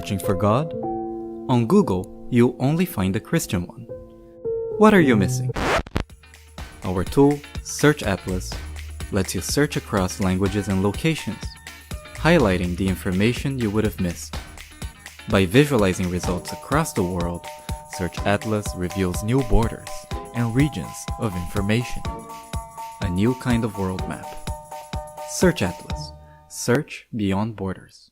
Searching for God? On Google, you'll only find the Christian one. What are you missing? Our tool, Search Atlas, lets you search across languages and locations, highlighting the information you would have missed. By visualizing results across the world, Search Atlas reveals new borders and regions of information. A new kind of world map. Search Atlas. Search beyond borders.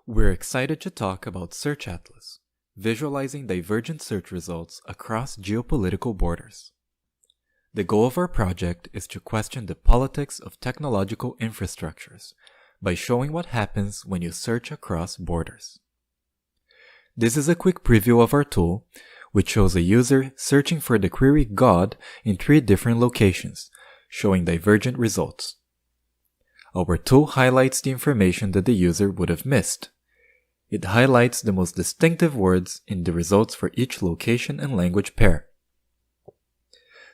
We're excited to talk about Search Atlas, visualizing divergent search results across geopolitical borders. The goal of our project is to question the politics of technological infrastructures by showing what happens when you search across borders. This is a quick preview of our tool, which shows a user searching for the query God in 3 different locations, showing divergent results. Our tool highlights the information that the user would have missed. It highlights the most distinctive words in the results for each location and language pair.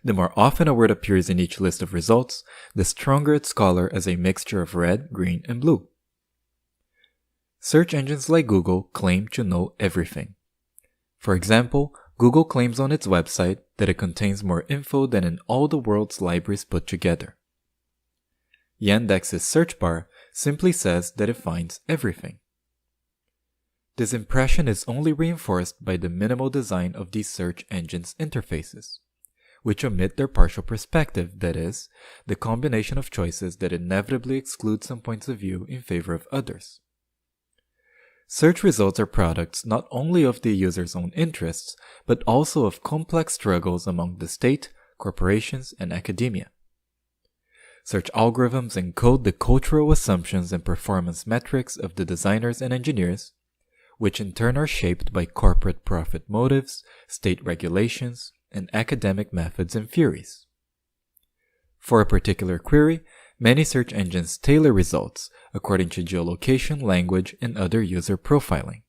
The more often a word appears in each list of results, the stronger its color as a mixture of red, green, and blue. Search engines like Google claim to know everything. For example, Google claims on its website that it contains more info than in all the world's libraries put together. Yandex's search bar simply says that it finds everything. This impression is only reinforced by the minimal design of these search engines' interfaces, which omit their partial perspective, that is, the combination of choices that inevitably exclude some points of view in favor of others. Search results are products not only of the user's own interests, but also of complex struggles among the state, corporations, and academia. Search algorithms encode the cultural assumptions and performance metrics of the designers and engineers, which in turn are shaped by corporate profit motives, state regulations, and academic methods and theories. For a particular query, many search engines tailor results according to geolocation, language, and other user profiling.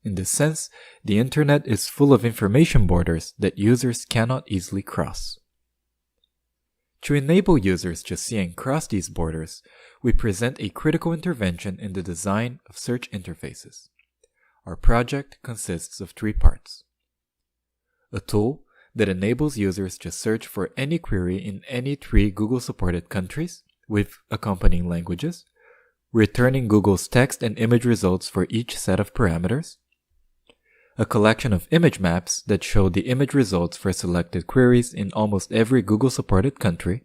In this sense, the internet is full of information borders that users cannot easily cross. To enable users to see and cross these borders, we present a critical intervention in the design of search interfaces. Our project consists of 3 parts. A tool that enables users to search for any query in any 3 Google-supported countries with accompanying languages, returning Google's text and image results for each set of parameters, a collection of image maps that show the image results for selected queries in almost every Google-supported country,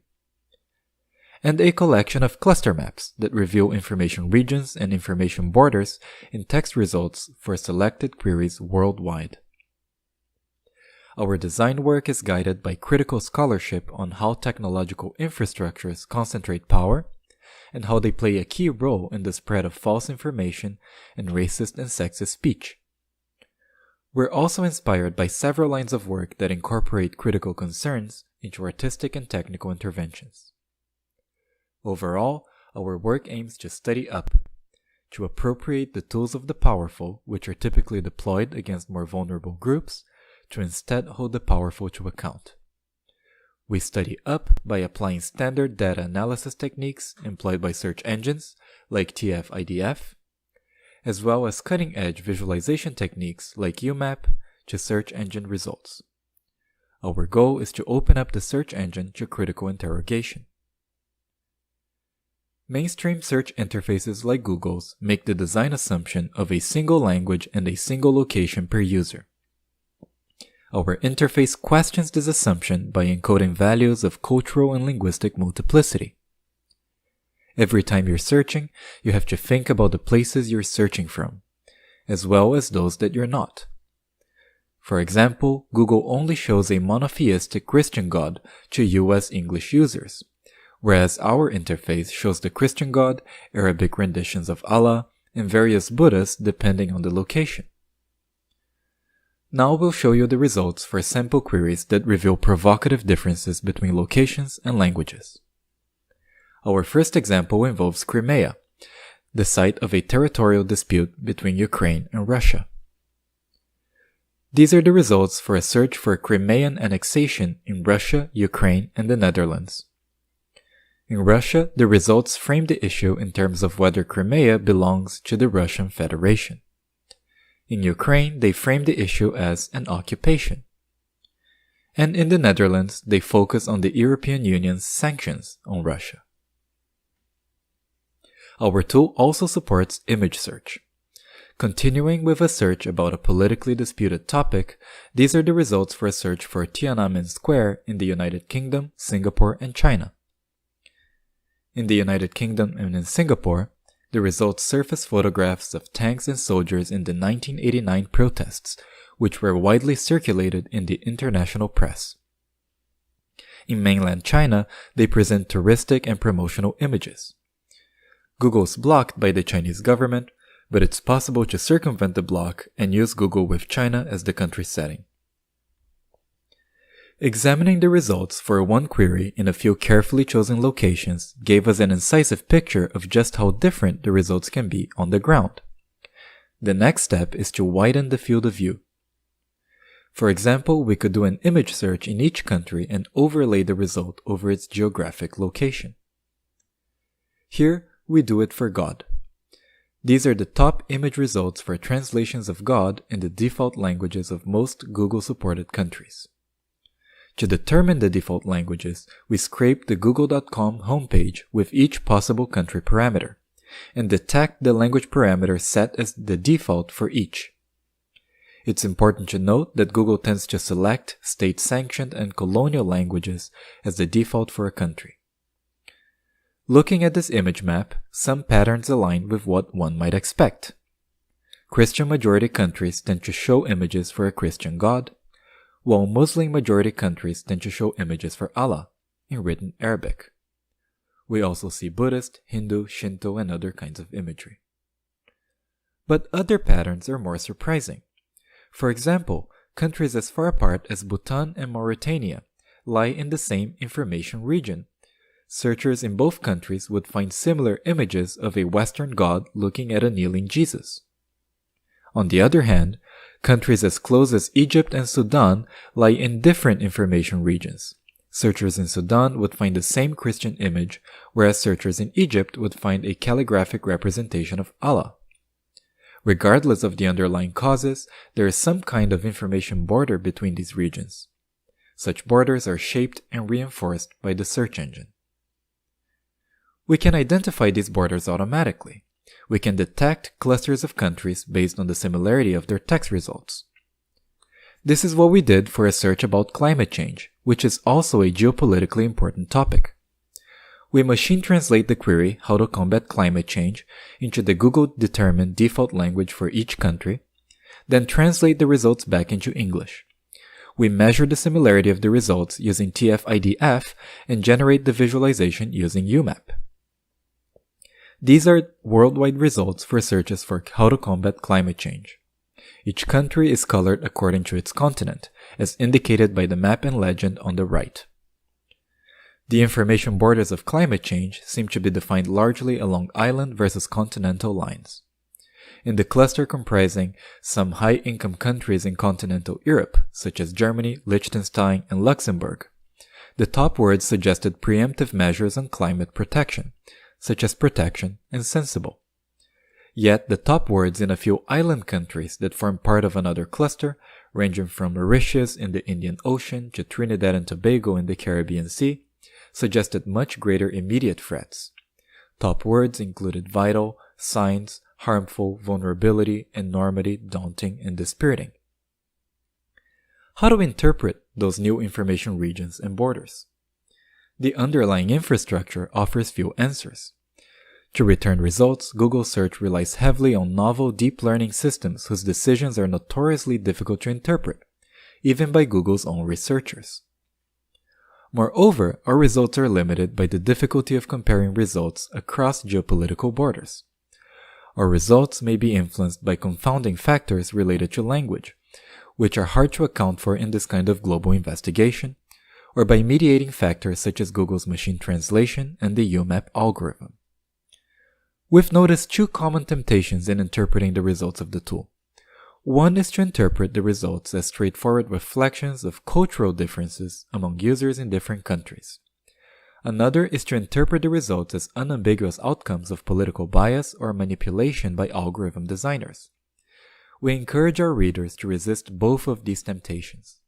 and a collection of cluster maps that reveal information regions and information borders in text results for selected queries worldwide. Our design work is guided by critical scholarship on how technological infrastructures concentrate power and how they play a key role in the spread of false information and racist and sexist speech. We're also inspired by several lines of work that incorporate critical concerns into artistic and technical interventions. Overall, our work aims to study up, to appropriate the tools of the powerful, which are typically deployed against more vulnerable groups, to instead hold the powerful to account. We study up by applying standard data analysis techniques employed by search engines like TF-IDF, as well as cutting-edge visualization techniques like UMAP to search engine results. Our goal is to open up the search engine to critical interrogation. Mainstream search interfaces like Google's make the design assumption of a single language and a single location per user. Our interface questions this assumption by encoding values of cultural and linguistic multiplicity. Every time you're searching, you have to think about the places you're searching from, as well as those that you're not. For example, Google only shows a monotheistic Christian God to US English users, whereas our interface shows the Christian God, Arabic renditions of Allah, and various Buddhas depending on the location. Now we'll show you the results for sample queries that reveal provocative differences between locations and languages. Our first example involves Crimea, the site of a territorial dispute between Ukraine and Russia. These are the results for a search for Crimean annexation in Russia, Ukraine, and the Netherlands. In Russia, the results frame the issue in terms of whether Crimea belongs to the Russian Federation. In Ukraine, they frame the issue as an occupation. And in the Netherlands, they focus on the European Union's sanctions on Russia. Our tool also supports image search. Continuing with a search about a politically disputed topic, these are the results for a search for Tiananmen Square in the United Kingdom, Singapore, and China. In the United Kingdom and in Singapore, the results surface photographs of tanks and soldiers in the 1989 protests, which were widely circulated in the international press. In mainland China, they present touristic and promotional images. Google's blocked by the Chinese government, but it's possible to circumvent the block and use Google with China as the country setting. Examining the results for one query in a few carefully chosen locations gave us an incisive picture of just how different the results can be on the ground. The next step is to widen the field of view. For example, we could do an image search in each country and overlay the result over its geographic location. Here, we do it for God. These are the top image results for translations of God in the default languages of most Google-supported countries. To determine the default languages, we scrape the google.com homepage with each possible country parameter, and detect the language parameter set as the default for each. It's important to note that Google tends to select state-sanctioned and colonial languages as the default for a country. Looking at this image map, some patterns align with what one might expect. Christian-majority countries tend to show images for a Christian god, while Muslim-majority countries tend to show images for Allah, in written Arabic. We also see Buddhist, Hindu, Shinto, and other kinds of imagery. But other patterns are more surprising. For example, countries as far apart as Bhutan and Mauritania lie in the same information region. Searchers in both countries would find similar images of a Western god looking at a kneeling Jesus. On the other hand, countries as close as Egypt and Sudan lie in different information regions. Searchers in Sudan would find the same Christian image, whereas searchers in Egypt would find a calligraphic representation of Allah. Regardless of the underlying causes, there is some kind of information border between these regions. Such borders are shaped and reinforced by the search engine. We can identify these borders automatically. We can detect clusters of countries based on the similarity of their text results. This is what we did for a search about climate change, which is also a geopolitically important topic. We machine translate the query "How to combat climate change" into the Google-determined default language for each country, then translate the results back into English. We measure the similarity of the results using TF-IDF and generate the visualization using UMAP. These are worldwide results for searches for how to combat climate change. Each country is colored according to its continent, as indicated by the map and legend on the right. The information borders of climate change seem to be defined largely along island versus continental lines. In the cluster comprising some high-income countries in continental Europe, such as Germany, Liechtenstein, and Luxembourg, the top words suggested preemptive measures on climate protection, such as protection and sensible. Yet the top words in a few island countries that form part of another cluster, ranging from Mauritius in the Indian Ocean to Trinidad and Tobago in the Caribbean Sea, suggested much greater immediate threats. Top words included vital, signs, harmful, vulnerability, enormity, daunting, and dispiriting. How to interpret those new information regions and borders? The underlying infrastructure offers few answers. To return results, Google Search relies heavily on novel deep learning systems whose decisions are notoriously difficult to interpret, even by Google's own researchers. Moreover, our results are limited by the difficulty of comparing results across geopolitical borders. Our results may be influenced by confounding factors related to language, which are hard to account for in this kind of global investigation, or by mediating factors such as Google's machine translation and the UMAP algorithm. We've noticed two common temptations in interpreting the results of the tool. One is to interpret the results as straightforward reflections of cultural differences among users in different countries. Another is to interpret the results as unambiguous outcomes of political bias or manipulation by algorithm designers. We encourage our readers to resist both of these temptations.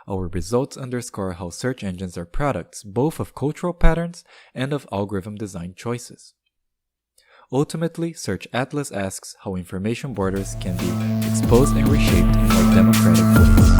Our results underscore how search engines are products both of cultural patterns and of algorithm design choices. Ultimately, Search Atlas asks how information borders can be exposed and reshaped in more democratic ways.